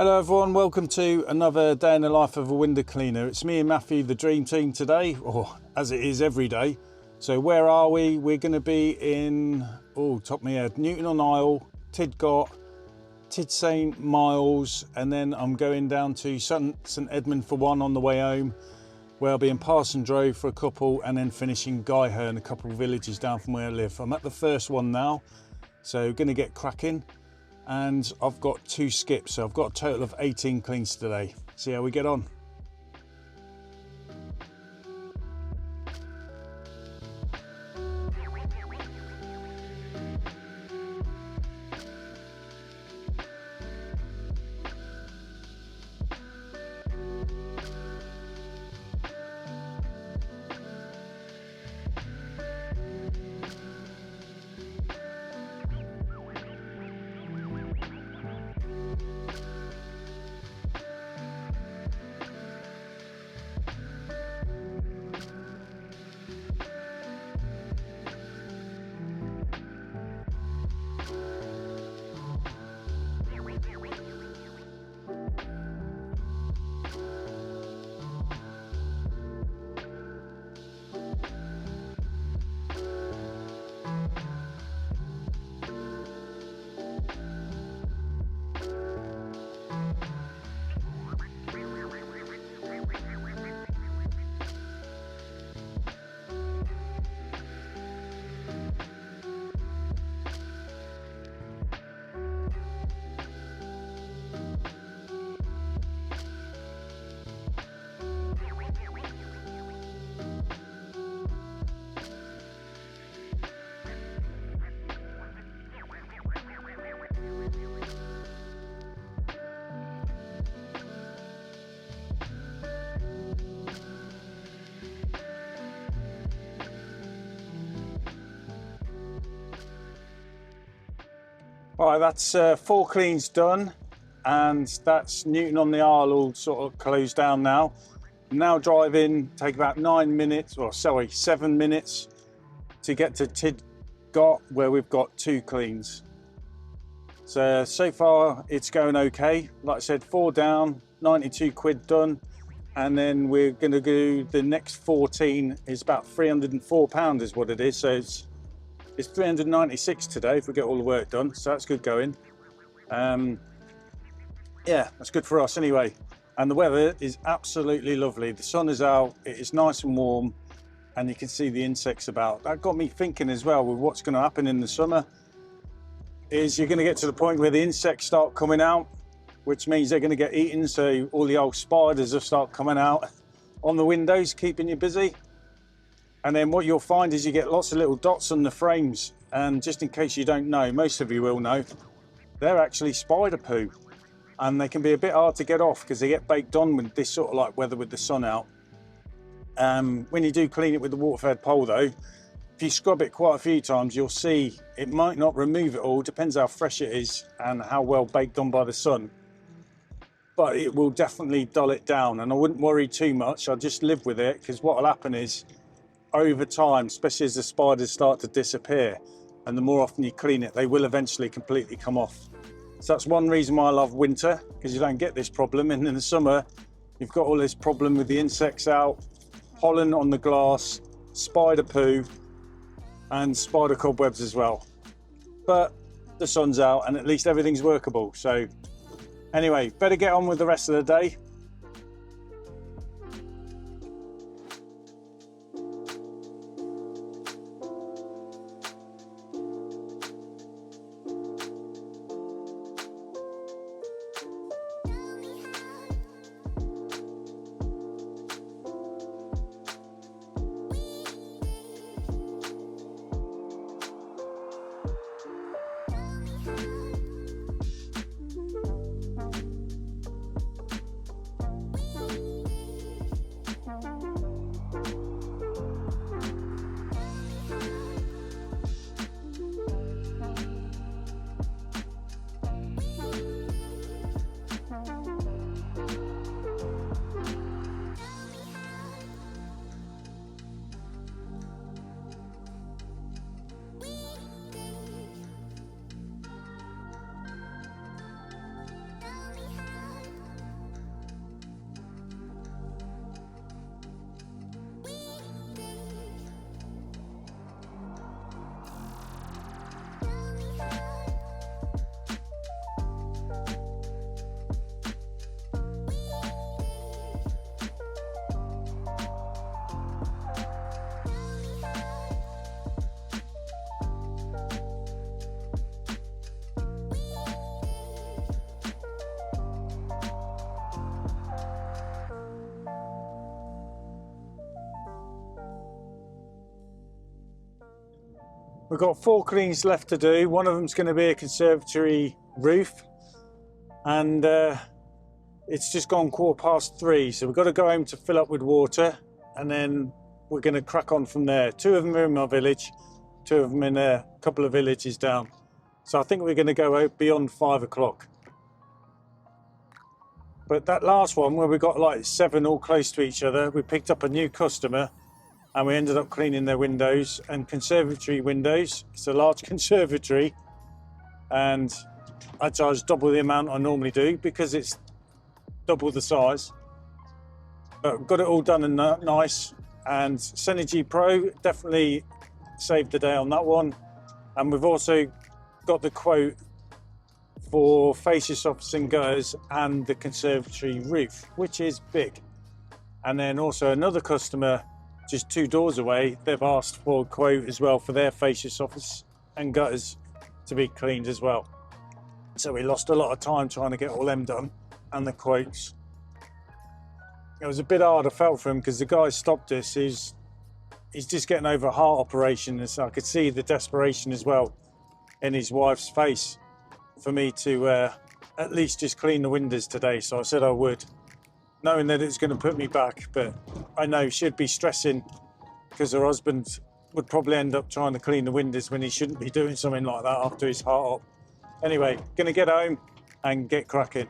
Hello everyone, welcome to another day in the life of a window cleaner. It's me and Matthew, the dream team today, or as it is every day. So where are we? We're going to be in, top of my head, Newton-on-Isle, Tidcot, Tid St Miles, and then I'm going down to St Edmund for one on the way home, where I'll be in Parsondrow for a couple, and then finishing Guyherne, a couple of villages down from where I live. I'm at the first one now, so going to get cracking. And I've got 2 skips, so I've got a total of 18 cleans today. See how we get on. Right, that's 4 cleans done, and that's Newton-on-the-Isle all sort of closed down now. Now driving, take about 7 minutes to get to Tidcot, where we've got 2 cleans. So far it's going okay. Like I said, 4 down, 92 quid done, and then we're going to do the next 14 is about £304 is what it is. So it's 396 today if we get all the work done, so that's good going. Yeah, that's good for us anyway. And the weather is absolutely lovely. The sun is out, it is nice and warm, and you can see the insects about. That got me thinking as well with what's going to happen in the summer is you're going to get to the point where the insects start coming out, which means they're going to get eaten, so all the old spiders will start coming out on the windows, keeping you busy. And then what you'll find is you get lots of little dots on the frames, and just in case you don't know, most of you will know, they're actually spider poo, and they can be a bit hard to get off because they get baked on with this sort of like weather with the sun out. When you do clean it with the water-fed pole though, if you scrub it quite a few times, you'll see it might not remove it all, depends how fresh it is and how well baked on by the sun, but it will definitely dull it down. And I wouldn't worry too much, I'll just live with it, because what will happen is over time, especially as the spiders start to disappear and the more often you clean it, they will eventually completely come off. So that's one reason why I love winter, because you don't get this problem. And in the summer you've got all this problem with the insects out, pollen on the glass, spider poo and spider cobwebs as well. But the sun's out and at least everything's workable. So anyway, better get on with the rest of the day. We've got 4 cleans left to do. One of them's going to be a conservatory roof, and it's just gone 3:15, so we've got to go home to fill up with water, and then we're going to crack on from there. 2 of them are in my village, 2 of them in a couple of villages down. So I think we're going to go out beyond 5 o'clock. But that last one, where we got like 7 all close to each other, we picked up a new customer and we ended up cleaning their windows and conservatory windows. It's a large conservatory, and I charge double the amount I normally do because it's double the size. But got it all done and nice. And Synergy Pro definitely saved the day on that one. And we've also got the quote for fascia soffits and gutters and the conservatory roof, which is big. And then also another customer just 2 doors away, they've asked for a quote as well for their fascia soffits and gutters to be cleaned as well. So we lost a lot of time trying to get all them done and the quotes. It was a bit hard, I felt for him, because the guy stopped us. He's just getting over a heart operation, and so I could see the desperation as well in his wife's face for me to at least just clean the windows today. So I said I would, knowing that it's going to put me back, but I know she'd be stressing because her husband would probably end up trying to clean the windows when he shouldn't be doing something like that after his heart op. Anyway, gonna get home and get cracking.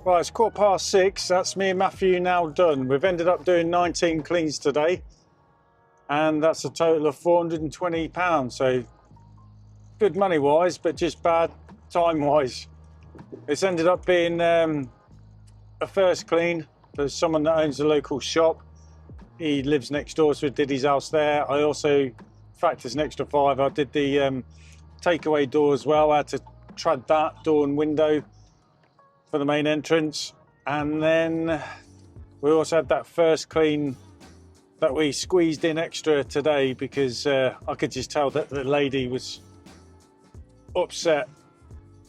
Right, it's 6:15. That's me and Matthew now done. We've ended up doing 19 cleans today, and that's a total of £420. So good money wise, but just bad time wise. It's ended up being a first clean. There's someone that owns a local shop. He lives next door, so I did his house there. I also, in fact, it's an extra 5. I did the takeaway door as well. I had to trad that door and window for the main entrance, and then we also had that first clean that we squeezed in extra today because I could just tell that the lady was upset,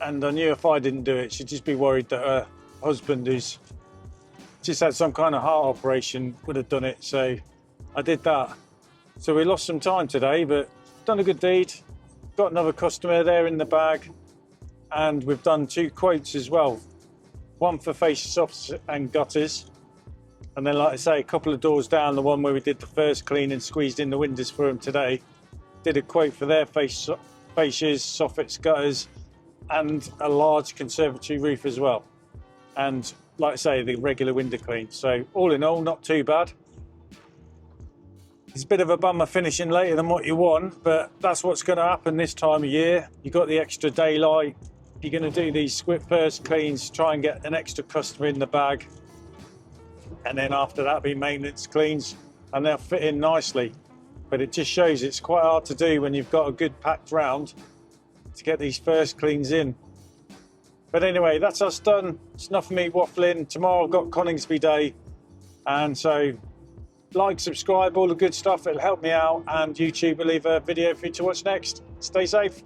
and I knew if I didn't do it she'd just be worried that her husband, who's just had some kind of heart operation, would have done it. So I did that. So we lost some time today, but done a good deed. Got another customer there in the bag, and we've done 2 quotes as well. One for fascia soffits and gutters, and then, like I say, a couple of doors down, the one where we did the first clean and squeezed in the windows for them today, did a quote for their fascias, soffits, gutters, and a large conservatory roof as well. And like I say, the regular window clean. So all in all, not too bad. It's a bit of a bummer finishing later than what you want, but that's what's going to happen this time of year. You got the extra daylight. You're going to do these first cleans, try and get an extra customer in the bag, and then after that be maintenance cleans, and they'll fit in nicely. But it just shows it's quite hard to do when you've got a good packed round to get these first cleans in. But anyway, that's us done. It's enough of me waffling. Tomorrow I've got Coningsby Day, and so like, subscribe, all the good stuff. It'll help me out, and YouTube will leave a video for you to watch next. Stay safe.